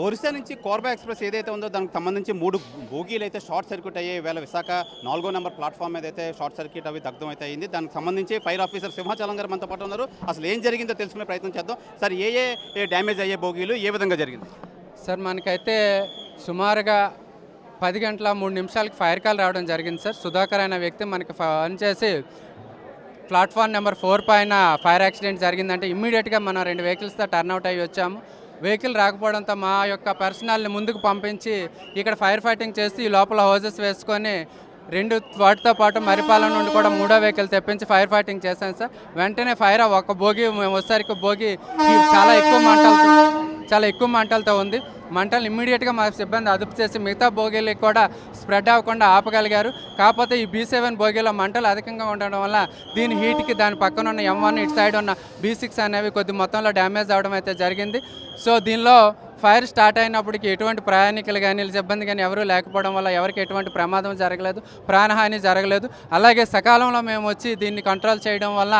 ఒరిస్సా నుంచి కోర్బా ఎక్స్ప్రెస్ ఏదైతే ఉందో దానికి సంబంధించి 3 బోగీలు అయితే షార్ట్ సర్క్యూట్ అయ్యే వేళ విశాఖ 4వ నెంబర్ ప్లాట్ఫామ్ మీద అయితే షార్ట్ సర్క్యూట్ అవి దగ్ధం అయితే అయింది. దానికి సంబంధించి ఫైర్ ఆఫీసర్ సింహాచలం గారు మనతో పాటు ఉన్నారు. అసలు ఏం జరిగిందో తెలుసుకునే ప్రయత్నం చేద్దాం. సార్, ఏ డ్యామేజ్ అయ్యే బోగీలు ఏ విధంగా జరిగింది? సార్, మనకైతే సుమారుగా 10 గంటల 3 నిమిషాలకి ఫైర్ కాల్ రావడం జరిగింది సార్. సుధాకర్ అనే వ్యక్తి మనకి ఫోన్ చేసి ప్లాట్ఫామ్ నెంబర్ 4 పైన ఫైర్ యాక్సిడెంట్ జరిగిందంటే ఇమ్మీడియట్గా మనం 2 వెహికల్స్తో టర్న్అవుట్ అయ్యి వచ్చాము. వెహికల్ రాకపోవడంతో మా యొక్క పర్సనల్ని ముందుకు పంపించి ఇక్కడ ఫైర్ ఫైటింగ్ చేసి ఈ లోపల హౌజెస్ వేసుకొని 2 వాటితో పాటు మరిపాలెం నుండి కూడా 3వ వెహికల్ తెప్పించి ఫైర్ ఫైటింగ్ చేశాను సార్. వెంటనే ఫైర్ ఒక బోగి మేము వచ్చేసరికి బోగి చాలా ఎక్కువ మంటలతో ఉంది. మంటలు ఇమ్మీడియట్గా మా సిబ్బంది అదుపు చేసి మిగతా బోగీలకు కూడా స్ప్రెడ్ అవ్వకుండా ఆపగలిగారు. కాకపోతే ఈ B7 బోగీలో మంటలు అధికంగా ఉండడం వల్ల దీని హీట్కి దాని పక్కన ఉన్న M1 ఇటు సైడ్ ఉన్న B6 అనేవి కొద్ది మొత్తంలో డ్యామేజ్ అవడం అయితే జరిగింది. సో దీనిలో ఫైర్ స్టార్ట్ అయినప్పటికీ ఎటువంటి ప్రయాణికులు కానీ సిబ్బంది కానీ ఎవరూ లేకపోవడం వల్ల ఎవరికి ఎటువంటి ప్రమాదం జరగలేదు, ప్రాణహాని జరగలేదు. అలాగే సకాలంలో మేము వచ్చి దీన్ని కంట్రోల్ చేయడం వల్ల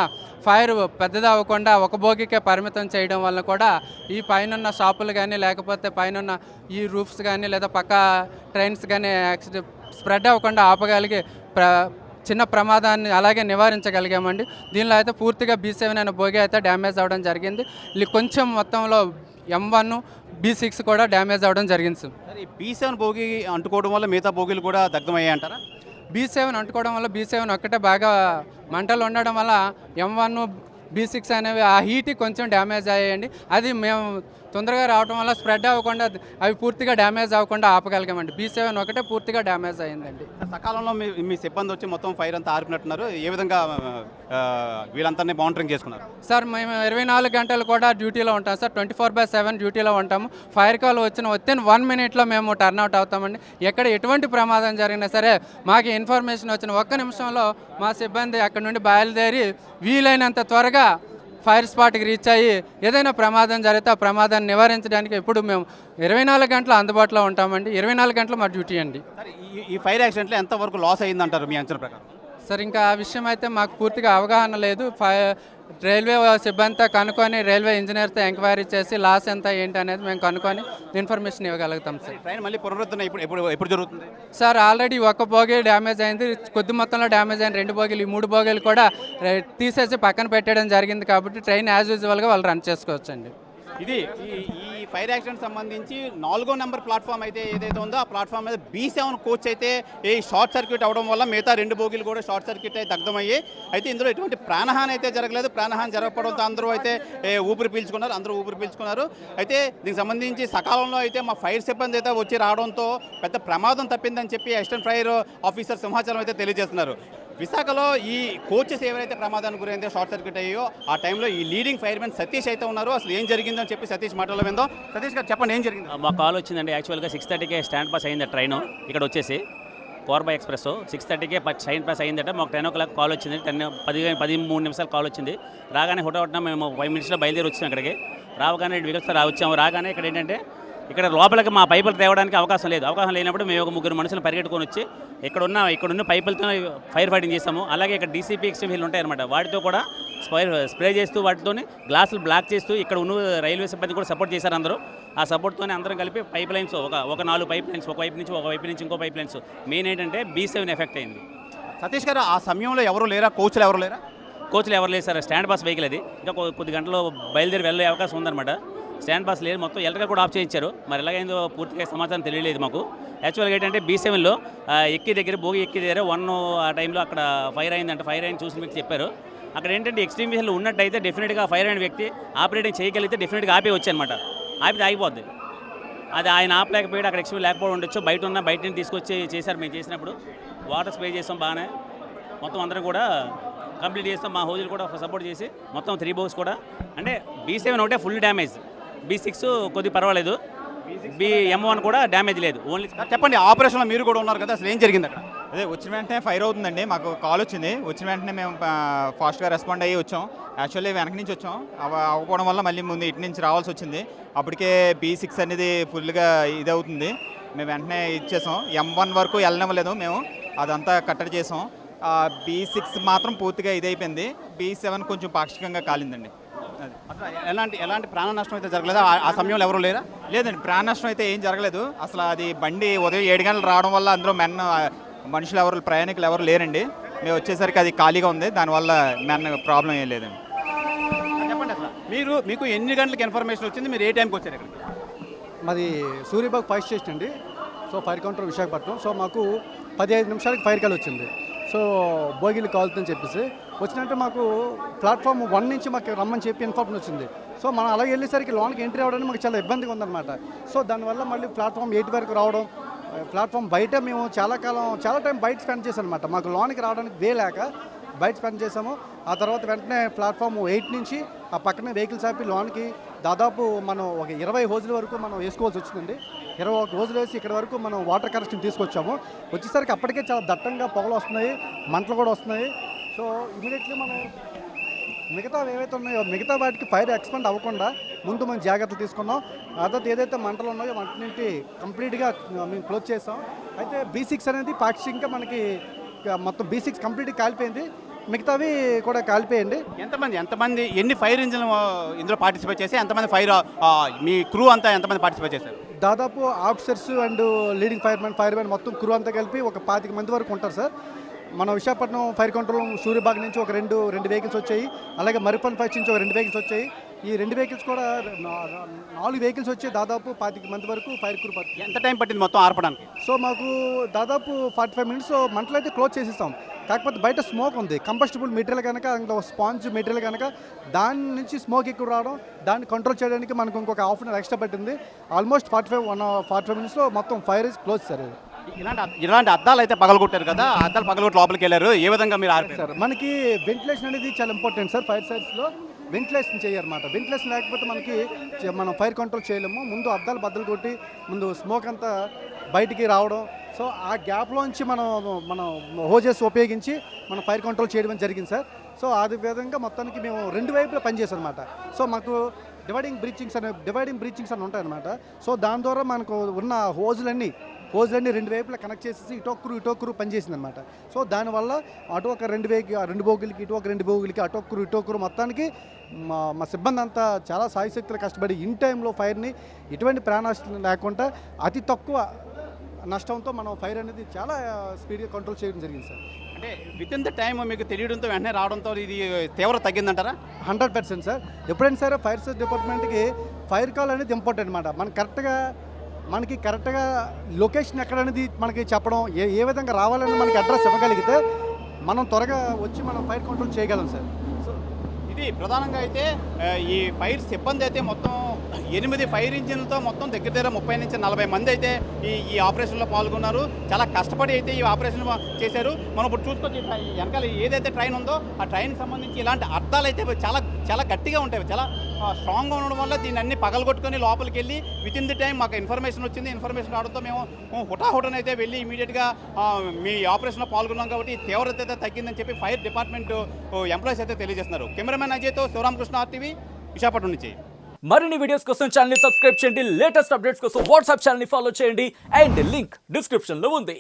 ఫైర్ పెద్దది అవ్వకుండా ఒక బోగికే పరిమితం చేయడం వల్ల కూడా ఈ పైన షాపులు కానీ లేకపోతే పైన ఈ రూఫ్స్ కానీ లేదా పక్క ట్రైన్స్ కానీ స్ప్రెడ్ అవ్వకుండా ఆపగలిగి చిన్న ప్రమాదాన్ని అలాగే నివారించగలిగామండి. దీనిలో అయితే పూర్తిగా B7 అనే బోగి అయితే డ్యామేజ్ అవ్వడం జరిగింది. కొంచెం మొత్తంలో M1 B6 కూడా డ్యామేజ్ అవ్వడం జరిగింది సార్. ఈ B7 బోగి అంటుకోవడం వల్ల మిగతా బోగీలు కూడా దగ్ధమయ్యాయి అంటారా? B7 అంటుకోవడం వల్ల B7 ఒక్కటే బాగా మంటలు ఉండడం వల్ల M1 B6 అనేవి ఆ హీట్ కొంచెం డ్యామేజ్ అయ్యాయండి. అది మేము తొందరగా రావడం వల్ల స్ప్రెడ్ అవ్వకుండా అవి పూర్తిగా డ్యామేజ్ అవ్వకుండా ఆపగలిగామండి. B7 ఒకటే పూర్తిగా డ్యామేజ్ అయ్యిందండి. సకాలంలో మీ సిబ్బంది వచ్చి మొత్తం ఫైర్ అంతా ఆర్పినట్టున్నారు. ఏ విధంగా వీళ్ళందరినీ మానిటరింగ్ చేసుకున్నారు? సార్, మేము 24 గంటలు కూడా డ్యూటీలో ఉంటాం సార్. 24/7 డ్యూటీలో ఉంటాము. ఫైర్ కాల్ వచ్చిన 1 మినిట్లో మేము టర్న్అవుట్ అవుతామండి. ఎక్కడ ఎటువంటి ప్రమాదం జరిగినా సరే మాకు ఇన్ఫర్మేషన్ వచ్చిన 1 నిమిషంలో మా సిబ్బంది అక్కడ నుండి బయలుదేరి వీలైనంత త్వరగా ఫైర్ స్పాట్కి రీచ్ అయ్యి ఏదైనా ప్రమాదం జరిగితే ఆ ప్రమాదాన్ని నివారించడానికి ఎప్పుడు మేము 24 గంటలు అందుబాటులో ఉంటామండి. 24 గంటలు మా డ్యూటీ అండి. ఈ ఫైర్ యాక్సిడెంట్లో ఎంతవరకు లాస్ అయ్యిందంటారు మీ అంచనా ప్రకారం? సార్, ఇంకా ఆ విషయం అయితే మాకు పూర్తిగా అవగాహన లేదు. రైల్వే సిబ్బందితో కనుక్కొని రైల్వే ఇంజనీర్తో ఎంక్వైరీ చేసి లాస్ ఎంత ఏంటి అనేది మేము కనుక్కొని ఇన్ఫర్మేషన్ ఇవ్వగలుగుతాం సార్. ట్రైన్ మళ్ళీ పునరుద్ధరణ ఎప్పుడు జరుగుతుంది సార్? ఆల్రెడీ ఒక బోగి డ్యామేజ్ అయింది, కొద్ది మొత్తంలో డ్యామేజ్ అయిన 2 బోగీలు, ఈ 3 బోగీలు కూడా తీసేసి పక్కన పెట్టడం జరిగింది. కాబట్టి ట్రైన్ యాజ్ యూజువల్గా వాళ్ళు రన్ చేసుకోవచ్చండి. ఇది ఈ ఫైర్ యాక్సిడెంట్ సంబంధించి 4వ నెంబర్ ప్లాట్ఫామ్ అయితే ఏదైతే ఉందో ఆ ప్లాట్ఫామ్ మీద B7 కోచ్ అయితే ఈ షార్ట్ సర్క్యూట్ అవడం వల్ల మిగతా 2 బోగీలు కూడా షార్ట్ సర్క్యూట్ అయితే దగ్ధమయ్యాయి. అయితే ఇందులో ఎటువంటి ప్రాణహాని అయితే జరగలేదు. ప్రాణహాని జరగకపోవడంతో అందరూ అయితే ఊపిరి పీల్చుకున్నారు. అయితే దీనికి సంబంధించి సకాలంలో అయితే మా ఫైర్ సిబ్బంది అయితే వచ్చి రావడంతో పెద్ద ప్రమాదం తప్పిందని చెప్పి అసిస్టెంట్ ఫైర్ ఆఫీసర్ సింహాచలం అయితే తెలియజేస్తున్నారు. విశాఖలో ఈ కోచెస్ ఎవరైతే ప్రమాదానికి గురైందో షార్ట్ సర్క్యూట్ అయ్యో ఆ టైంలో ఈ లీడింగ్ ఫైర్మెన్ సతీష్ అయితే ఉన్నారు. అసలు ఏం జరిగిందో అని చెప్పి సతీష్ మాటల్లో విందాం. సతీష్ గారు చెప్పండి, ఏం జరిగింది? మా కాల్ వచ్చిందండి. యాక్చువల్గా 6:30కే స్టాండ్ పాస్ అయింది ట్రైన్. ఇక్కడ వచ్చేసి కోర్బా ఎక్స్ప్రెస్ 6:30కే స్టాండ్ పాస్ అయిందట. మాకు 10 o'clock కాల్ వచ్చింది. 13 నిమిషాలు కాల్ వచ్చింది. రాగానే హుటాహుటిన మేము 5 minutesలో బయలుదేరి వచ్చాం. ఇక్కడికి రాగానే వెహికల్స్తో వచ్చాము. రాగానే ఇక్కడ ఏంటంటే ఇక్కడ లోపలికి మా పైపులు తేవడానికి అవకాశం లేనప్పుడు మేము ఒక 3 మనుషులు పరిగెట్టుకొని వచ్చి ఇక్కడున్న పైపులతో ఫైర్ ఫైటింగ్ చేస్తాము. అలాగే ఇక్కడ DCP ఎక్స్టెన్షన్లు ఉంటాయన్నమాట. వాటితో కూడా స్ప్రే చేస్తూ వాటితో గ్లాసులు బ్లాక్ చేస్తూ ఇక్కడ ఉన్న రైల్వే సిబ్బంది కూడా సపోర్ట్ చేశారు. అందరూ ఆ సపోర్ట్తోనే అందరం కలిపి పైప్ లైన్స్ ఒక 4 పైప్ లైన్స్ ఒక వైపు నుంచి ఇంకో పైప్ లైన్స్ మెయిన్ ఏంటంటే B7 ఎఫెక్ట్ అయింది. సతీష్ గారు, ఆ సమయంలో ఎవరు లేరా? కోచ్లు ఎవరు లేరా? కోచ్లు ఎవరు లేదు సార్. స్టాండ్ పాస్ వెహికల్ అది. ఇంకా కొద్ది గంటలో బయలుదేరి వెళ్ళే అవకాశం ఉందన్నమాట. స్టాండ్ పాస్ లేదు, మొత్తం ఎలక్ట్రికల్ కూడా ఆఫ్ చేయించారు. మరి ఎలాగైందో పూర్తిగా సమాచారం తెలియలేదు మాకు. యాక్చువల్గా ఏంటంటే B7లో బోగి ఎక్కి దగ్గర 1 ఆ టైంలో అక్కడ ఫైర్ అయిందంటే ఫైర్ అయిన చూసిన వ్యక్తి చెప్పారు. అక్కడ ఏంటంటే ఎక్స్ట్రీమిషన్లో ఉన్నట్టయితే డెఫినెట్గా ఫైర్ అయిన వ్యక్తి ఆపరేటింగ్ చేయగలిగితే డెఫినెట్గా ఆపే వచ్చాయన్నమాట. ఆపితే ఆగిపోద్ది. అది ఆయన ఆపలేకపోయాడు. అక్కడ ఎక్స్ట్రీమ్ లేకపోవడం ఉండొచ్చు. బయట నుంచి తీసుకొచ్చి చేశారు. మేము చేసినప్పుడు వాటర్ స్ప్రే చేస్తాం బాగానే. మొత్తం అందరం కూడా కంప్లీట్ చేస్తాం. మా హౌజులు కూడా సపోర్ట్ చేసి మొత్తం 3 బోగ్స్ కూడా అంటే B7 ఒకటే ఫుల్ డ్యామేజ్. B6 కొద్ది పర్వాలేదు. M1 కూడా డ్యామేజ్ లేదు. ఓన్లీ చెప్పండి, ఆపరేషన్లో మీరు కూడా ఉన్నారు కదా, అసలు ఏం జరిగింది అక్కడ? అదే వచ్చిన వెంటనే ఫైర్ అవుతుందండి. మాకు కాల్ వచ్చింది. వచ్చిన వెంటనే మేము ఫాస్ట్గా రెస్పాండ్ అయ్యి వచ్చాం. యాక్చువల్లీ వెనక నుంచి వచ్చాం. అవ్వకపోవడం వల్ల మళ్ళీ ముందు ఇటు నుంచి రావాల్సి వచ్చింది. అప్పటికే B6 అనేది ఫుల్గా ఇదవుతుంది. మేము వెంటనే ఇచ్చేసాం. M1 వరకు వెళ్ళనివ్వలేదు మేము, అదంతా కట్టడి చేసాం. B6 మాత్రం పూర్తిగా ఇదైపోయింది. B7 కొంచెం పాక్షికంగా కాలిందండి. అసలు ఎలాంటి ప్రాణ నష్టం అయితే జరగలేదా? ఆ సమయంలో ఎవరు లేరా? లేదండి, ప్రాణ నష్టం అయితే ఏం జరగలేదు. అసలు అది బండి ఉదయం 7 గంటలు రావడం వల్ల అందులో మనుషులు ఎవరు, ప్రయాణికులు ఎవరు లేరండి. మేము వచ్చేసరికి అది ఖాళీగా ఉంది, దానివల్ల ప్రాబ్లం ఏం లేదండి. చెప్పండి, అసలు మీకు ఎన్ని గంటలకు ఇన్ఫర్మేషన్ వచ్చింది? మీరు ఏ టైంకి వచ్చారు ఇక్కడికి? మాది సూర్యబాగ్ ఫైర్ స్టేషన్ అండి. So fire counter Visakhapatnam. So మాకు 15 నిమిషాలకి ఫైర్ కాల్ వచ్చింది. సో భోగిలు కాలుతుందని చెప్పేసి వచ్చినట్టు మాకు ప్లాట్ఫామ్ 1 నుంచి మాకు రమ్మని చెప్పి ఇన్ఫర్మేషన్ వచ్చింది. సో మనం అలా వెళ్ళేసరికి లోన్కి ఎంట్రీ అవ్వడానికి మాకు చాలా ఇబ్బందిగా ఉందన్నమాట. సో దానివల్ల మళ్ళీ ప్లాట్ఫామ్ 8 వరకు రావడం, ప్లాట్ఫామ్ బయట మేము చాలా టైం బయట స్పెండ్ చేశాం అనమాట. మాకు లోన్కి రావడానికి వే లేక బయట స్పెండ్ చేసాము. ఆ తర్వాత వెంటనే ప్లాట్ఫామ్ 8 నుంచి ఆ పక్కనే వెహికల్స్ ఆపి లోన్కి దాదాపు మనం ఒక 20 హోజుల వరకు మనం వేసుకోవాల్సి వచ్చిందండి. 21 హోజులు వేసి ఇక్కడ వరకు మనం వాటర్ కనెక్షన్ తీసుకొచ్చాము. వచ్చేసరికి అప్పటికే చాలా దట్టంగా పొగలు వస్తున్నాయి, మంటలు కూడా వస్తున్నాయి. సో ఇమీడియట్లీ మనం మిగతా ఏవైతే ఉన్నాయో మిగతా వాటికి ఫైర్ ఎక్స్పెండ్ అవ్వకుండా ముందు మనం జాగ్రత్తలు తీసుకున్నాం. ఆ తర్వాత ఏదైతే మంటలు ఉన్నాయో వాటిని కంప్లీట్గా మేము క్లోజ్ చేసాం. అయితే B6 అనేది పాక్షికంగా మనకి మొత్తం B6 కంప్లీట్గా కాలిపోయింది, మిగతావి కూడా కాలిపోయింది. ఎంతమంది ఎన్ని ఫైర్ ఇంజిన్ ఇందులో పార్టిసిపేట్ చేసి ఎంతమంది ఫైర్ మీ క్రూ అంతా ఎంతమంది పార్టిసిపేట్ చేశారు? దాదాపు ఆఫీసర్స్ అండ్ లీడింగ్ ఫైర్మెన్ మొత్తం క్రూ అంతా కలిపి ఒక 25 మంది వరకు ఉంటారు సార్. మన విశాఖపట్నం ఫైర్ కంట్రోల్ సూర్యబాగ్ నుంచి ఒక రెండు వెహికల్స్ వచ్చాయి. అలాగే మరిపన్ ఫైర్ నుంచి ఒక 2 వెహికల్స్ వచ్చాయి. ఈ 2 వెహికల్స్ కూడా 4 వెహికల్స్ వచ్చి దాదాపు 25 మంది వరకు ఫైర్ క్రూ పట్టింది. ఎంత టైం పట్టింది మొత్తం ఆర్పడానికి? సో మాకు దాదాపు 45 మినిట్స్ మంటలు అయితే క్లోజ్ చేసేస్తాం. కాకపోతే బయట స్మోక్ ఉంది, కంబస్టబుల్ మెటీరియల్ కనుక, ఇంకా స్పాంజ్ మెటీరియల్ కనుక దాని నుంచి స్మోక్ ఎక్కువ రావడం, దాన్ని కంట్రోల్ చేయడానికి మనకు ఇంకొక హాఫ్ అన్ అవర్ ఎక్స్ట్రా పట్టింది. ఆల్మోస్ట్ 45 మినిట్స్లో మొత్తం ఫైర్ ఇస్ క్లోజ్ సార్. ఇలాంటి అద్దాలు అయితే పగలగొట్టారు కదా, అద్దాలు పగలగొట్టి లోపలికి వెళ్ళారు, ఏ విధంగా మీరు ఆర్పారు? సార్ మనకి వెంటిలేషన్ అనేది చాలా ఇంపార్టెంట్ సార్. ఫైర్ సైట్స్లో వెంటిలేషన్ చేయరన్నమాట. వెంటిలేషన్ లేకపోతే మనం ఫైర్ కంట్రోల్ చేయలేము. ముందు అద్దాలు బద్దలు కొట్టి ముందు స్మోక్ అంతా బయటికి రావడం, సో ఆ గ్యాప్లోంచి మనం హోజెస్ ఉపయోగించి మనం ఫైర్ కంట్రోల్ చేయడం జరిగింది సార్. సో అది విధంగా మొత్తానికి మేము 2 వైపులా పనిచేసాం అనమాట. సో మాకు డివైడింగ్ బ్రీచింగ్స్ అని ఉంటాయన్నమాట. సో దాని ద్వారా మనకు ఉన్న హోజులన్నీ 2 వైపులా కనెక్ట్ చేసేసి ఇటొక్కరు పనిచేసింది అనమాట. సో దానివల్ల అటు ఒక 2 బోగిలకి ఇటు ఒక 2 బోగిలకి ఇటొక్కరు మొత్తానికి మా సిబ్బంది అంతా చాలా సాయశక్తులు కష్టపడి ఇన్ టైంలో ఫైర్ని ఎటువంటి ప్రాణనష్టం లేకుండా అతి తక్కువ నష్టంతో మనం ఫైర్ అనేది చాలా స్పీడ్గా కంట్రోల్ చేయడం జరిగింది సార్. అంటే విత్ ఇన్ ద టైం మీకు తెలియడంతో వెంటనే రావడంతో ఇది తీవ్రత తగ్గిందంటారా? 100% సార్. ఎప్పుడైనా సరే ఫైర్ సర్వీస్ డిపార్ట్మెంట్కి ఫైర్ కాల్ అనేది ఇంపార్టెంట్ అనమాట. మనకి కరెక్ట్గా లొకేషన్ ఎక్కడ అనేది మనకి చెప్పడం, ఏ విధంగా రావాలని మనకి అడ్రస్ ఇవ్వగలిగితే మనం త్వరగా వచ్చి మనం ఫైర్ కంట్రోల్ చేయగలం సార్. సో ఇది ప్రధానంగా అయితే ఈ ఫైర్ సిబ్బంది అయితే మొత్తం 8 ఫైర్ ఇంజిన్లతో మొత్తం దగ్గర 30 నుంచి 40 మంది అయితే ఈ ఆపరేషన్లో పాల్గొన్నారు. చాలా కష్టపడి అయితే ఈ ఆపరేషన్ చేశారు. మనం ఇప్పుడు చూసుకోవచ్చు, వెనకాల ఏదైతే ట్రైన్ ఉందో ఆ ట్రైన్కి సంబంధించి ఇలాంటి అర్థాలు అయితే చాలా గట్టిగా ఉంటాయి, చాలా స్ట్రాంగ్గా ఉండడం వల్ల దీన్ని అన్ని పగలగొట్టుకొని లోపలికి వెళ్ళి విత్ ఇన్ ది టైం మాకు ఇన్ఫర్మేషన్ వచ్చింది. ఇన్ఫర్మేషన్ రావడంతో మేము హుటాహుటనైతే వెళ్ళి ఇమీడియట్గా మీ ఆపరేషన్లో పాల్గొన్నాం. కాబట్టి తీవ్రత అయితే తగ్గిందని చెప్పి ఫైర్ డిపార్ట్మెంట్ ఎంప్లాయీస్ అయితే తెలియజేస్తున్నారు. కెమెరామెన్ అజయ్తో శివరామకృష్ణ, RTV, విశాఖపట్నం నుంచి. మరిన్ని వీడియోస్ కోసం ఛానల్ ని సబ్స్క్రైబ్ చేయండి. లేటెస్ట్ అప్డేట్స్ కోసం వాట్సాప్ ఛానల్ ని ఫాలో చేయండి. అండ్ లింక్ డిస్క్రిప్షన్ లో ఉంది.